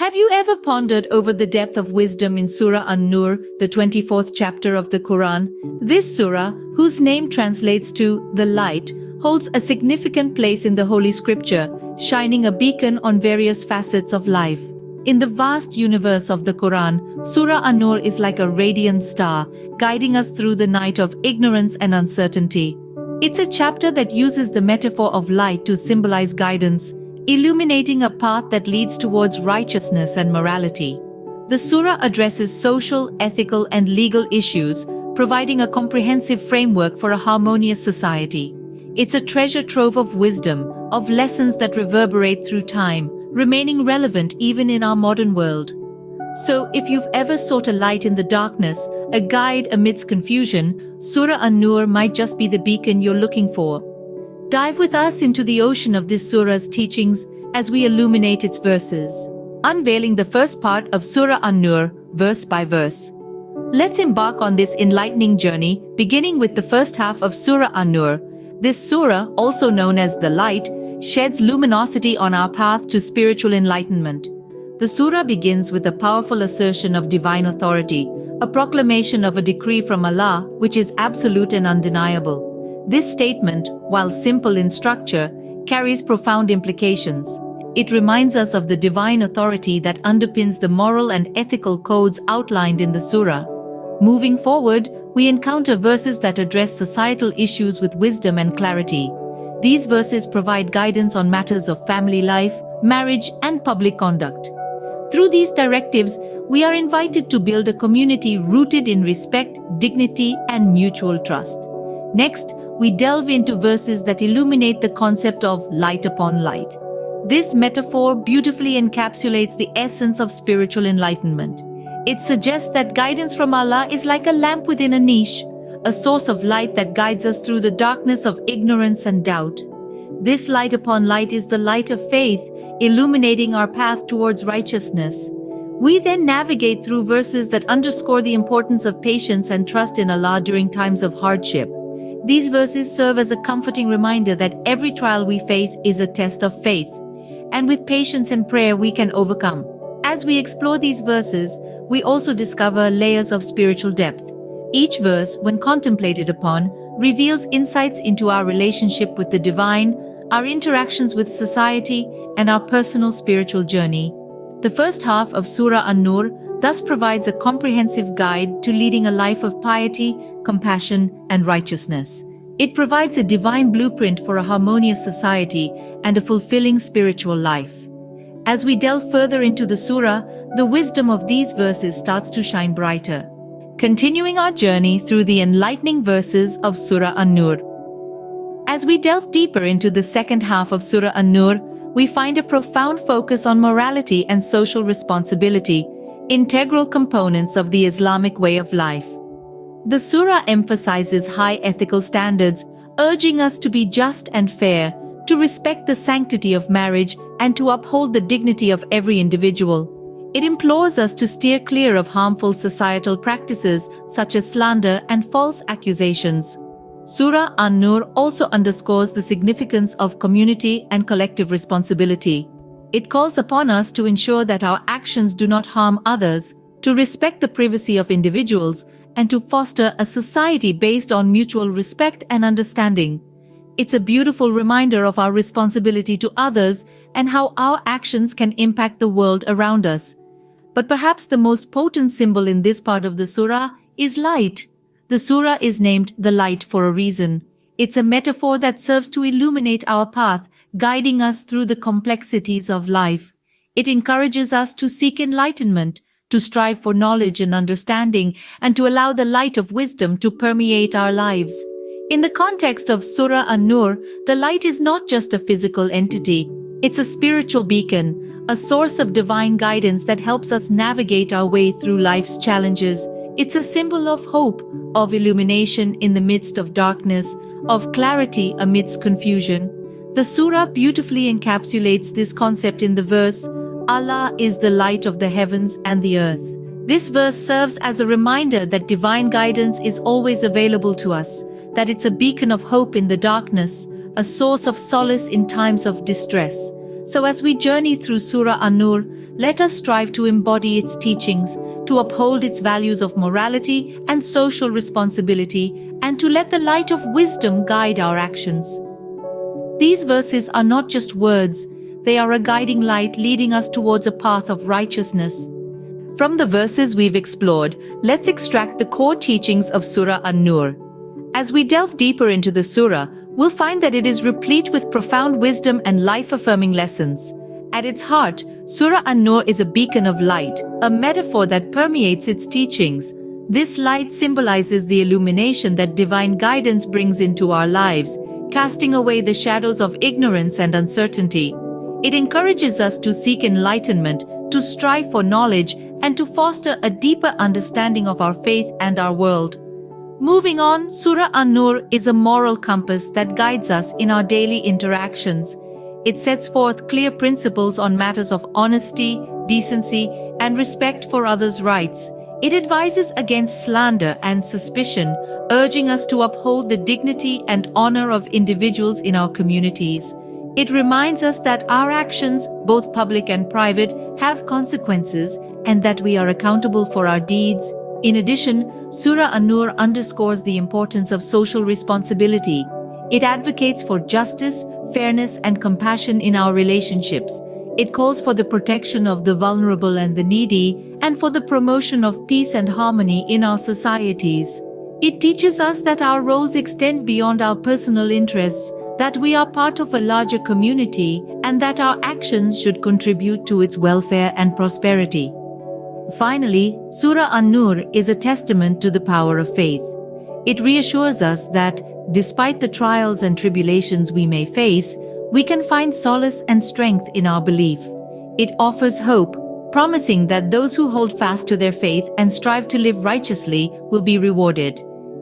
Have you ever pondered over the depth of wisdom in Surah An-Nur, the 24th chapter of the Quran? This surah, whose name translates to the light, holds a significant place in the Holy Scripture, shining a beacon on various facets of life. In the vast universe of the Quran, Surah An-Nur is like a radiant star, guiding us through the night of ignorance and uncertainty. It's a chapter that uses the metaphor of light to symbolize guidance, illuminating a path that leads towards righteousness and morality. The surah addresses social, ethical, and legal issues, providing a comprehensive framework for a harmonious society. It's a treasure trove of wisdom, of lessons that reverberate through time, remaining relevant even in our modern world. So, if you've ever sought a light in the darkness, a guide amidst confusion, Surah An-Nur might just be the beacon you're looking for. Dive with us into the ocean of this surah's teachings as we illuminate its verses, unveiling the first part of Surah An-Nur, verse by verse. Let's embark on this enlightening journey, beginning with the first half of Surah An-Nur. This surah, also known as the Light, sheds luminosity on our path to spiritual enlightenment. The surah begins with a powerful assertion of divine authority, a proclamation of a decree from Allah, which is absolute and undeniable. This statement, while simple in structure, carries profound implications. It reminds us of the divine authority that underpins the moral and ethical codes outlined in the surah. Moving forward, we encounter verses that address societal issues with wisdom and clarity. These verses provide guidance on matters of family life, marriage, and public conduct. Through these directives, we are invited to build a community rooted in respect, dignity, and mutual trust. Next, we delve into verses that illuminate the concept of light upon light. This metaphor beautifully encapsulates the essence of spiritual enlightenment. It suggests that guidance from Allah is like a lamp within a niche, a source of light that guides us through the darkness of ignorance and doubt. This light upon light is the light of faith, illuminating our path towards righteousness. We then navigate through verses that underscore the importance of patience and trust in Allah during times of hardship. These verses serve as a comforting reminder that every trial we face is a test of faith, and with patience and prayer we can overcome. As we explore these verses, we also discover layers of spiritual depth. Each verse, when contemplated upon, reveals insights into our relationship with the divine, our interactions with society, and our personal spiritual journey. The first half of Surah An-Nur thus provides a comprehensive guide to leading a life of piety, compassion, and righteousness. It provides a divine blueprint for a harmonious society and a fulfilling spiritual life. As we delve further into the surah, the wisdom of these verses starts to shine brighter. Continuing our journey through the enlightening verses of Surah An-Nur. As we delve deeper into the second half of Surah An-Nur, we find a profound focus on morality and social responsibility, integral components of the Islamic way of life. The surah emphasizes high ethical standards, urging us to be just and fair, to respect the sanctity of marriage, and to uphold the dignity of every individual. It implores us to steer clear of harmful societal practices such as slander and false accusations. Surah An-Nur also underscores the significance of community and collective responsibility. It calls upon us to ensure that our actions do not harm others, to respect the privacy of individuals, and to foster a society based on mutual respect and understanding. It's a beautiful reminder of our responsibility to others and how our actions can impact the world around us. But perhaps the most potent symbol in this part of the surah is light. The surah is named the Light for a reason. It's a metaphor that serves to illuminate our path, guiding us through the complexities of life. It encourages us to seek enlightenment, to strive for knowledge and understanding, and to allow the light of wisdom to permeate our lives. In the context of Surah An-Nur, the light is not just a physical entity. It's a spiritual beacon, a source of divine guidance that helps us navigate our way through life's challenges. It's a symbol of hope, of illumination in the midst of darkness, of clarity amidst confusion. The surah beautifully encapsulates this concept in the verse, Allah is the light of the heavens and the earth. This verse serves as a reminder that divine guidance is always available to us, that it's a beacon of hope in the darkness, a source of solace in times of distress. So as we journey through Surah An-Nur, let us strive to embody its teachings, to uphold its values of morality and social responsibility, and to let the light of wisdom guide our actions. These verses are not just words, they are a guiding light leading us towards a path of righteousness. From the verses we've explored, let's extract the core teachings of Surah An-Nur. As we delve deeper into the surah, we'll find that it is replete with profound wisdom and life-affirming lessons. At its heart, Surah An-Nur is a beacon of light, a metaphor that permeates its teachings. This light symbolizes the illumination that divine guidance brings into our lives, casting away the shadows of ignorance and uncertainty. It encourages us to seek enlightenment, to strive for knowledge, and to foster a deeper understanding of our faith and our world. Moving on, Surah An-Nur is a moral compass that guides us in our daily interactions. It sets forth clear principles on matters of honesty, decency, and respect for others' rights. It advises against slander and suspicion, urging us to uphold the dignity and honor of individuals in our communities. It reminds us that our actions, both public and private, have consequences and that we are accountable for our deeds. In addition, Surah An-Nur underscores the importance of social responsibility. It advocates for justice, fairness, and compassion in our relationships. It calls for the protection of the vulnerable and the needy, and for the promotion of peace and harmony in our societies. It teaches us that our roles extend beyond our personal interests, that we are part of a larger community, and that our actions should contribute to its welfare and prosperity. Finally, Surah An-Nur is a testament to the power of faith. It reassures us that, despite the trials and tribulations we may face, we can find solace and strength in our belief. It offers hope, promising that those who hold fast to their faith and strive to live righteously will be rewarded.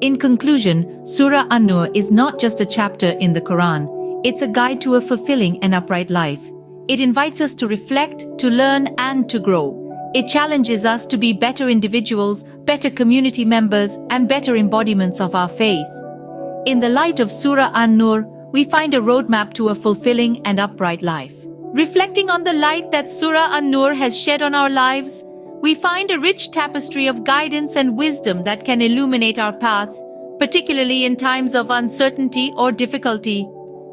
In conclusion, Surah An-Nur is not just a chapter in the Quran, it's a guide to a fulfilling and upright life. It invites us to reflect, to learn, and to grow. It challenges us to be better individuals, better community members, and better embodiments of our faith. In the light of Surah An-Nur, we find a roadmap to a fulfilling and upright life. Reflecting on the light that Surah An-Nur has shed on our lives, we find a rich tapestry of guidance and wisdom that can illuminate our path, particularly in times of uncertainty or difficulty.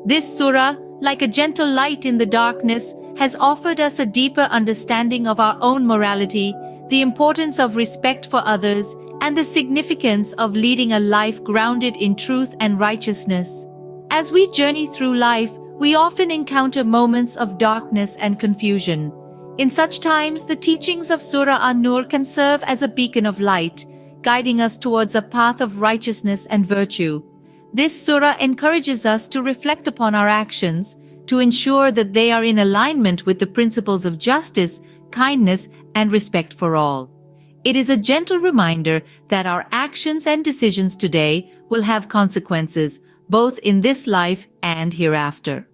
This surah, like a gentle light in the darkness, has offered us a deeper understanding of our own morality, the importance of respect for others, and the significance of leading a life grounded in truth and righteousness. As we journey through life, we often encounter moments of darkness and confusion. In such times, the teachings of Surah An-Nur can serve as a beacon of light, guiding us towards a path of righteousness and virtue. This surah encourages us to reflect upon our actions, to ensure that they are in alignment with the principles of justice, kindness, and respect for all. It is a gentle reminder that our actions and decisions today will have consequences, both in this life and hereafter.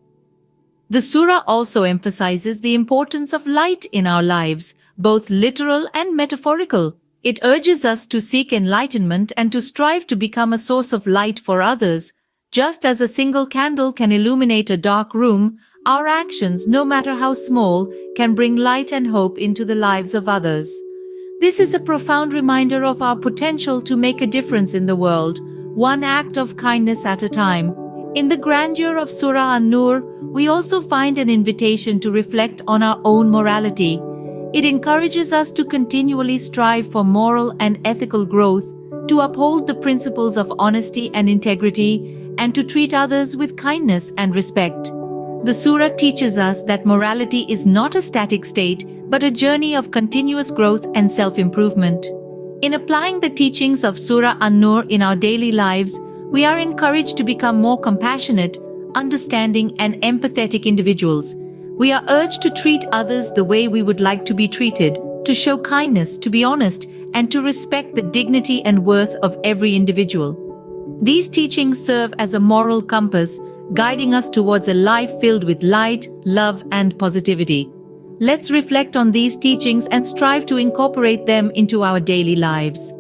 The surah also emphasizes the importance of light in our lives, both literal and metaphorical. It urges us to seek enlightenment and to strive to become a source of light for others. Just as a single candle can illuminate a dark room, our actions, no matter how small, can bring light and hope into the lives of others. This is a profound reminder of our potential to make a difference in the world, one act of kindness at a time. In the grandeur of Surah An-Nur, we also find an invitation to reflect on our own morality. It encourages us to continually strive for moral and ethical growth, to uphold the principles of honesty and integrity, and to treat others with kindness and respect. The surah teaches us that morality is not a static state, but a journey of continuous growth and self-improvement. In applying the teachings of Surah An-Nur in our daily lives, we are encouraged to become more compassionate, understanding, and empathetic individuals. We are urged to treat others the way we would like to be treated, to show kindness, to be honest, and to respect the dignity and worth of every individual. These teachings serve as a moral compass, guiding us towards a life filled with light, love, and positivity. Let's reflect on these teachings and strive to incorporate them into our daily lives.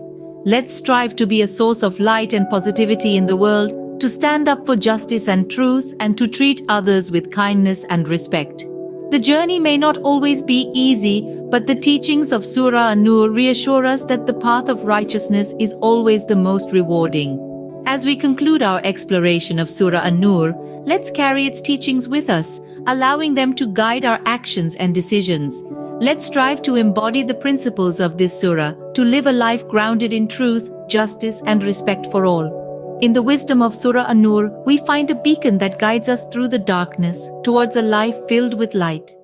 Let's strive to be a source of light and positivity in the world, to stand up for justice and truth, and to treat others with kindness and respect. The journey may not always be easy, but the teachings of Surah An-Nur reassure us that the path of righteousness is always the most rewarding. As we conclude our exploration of Surah An-Nur, let's carry its teachings with us, allowing them to guide our actions and decisions. Let's strive to embody the principles of this surah, to live a life grounded in truth, justice, and respect for all. In the wisdom of Surah An-Nur, we find a beacon that guides us through the darkness, towards a life filled with light.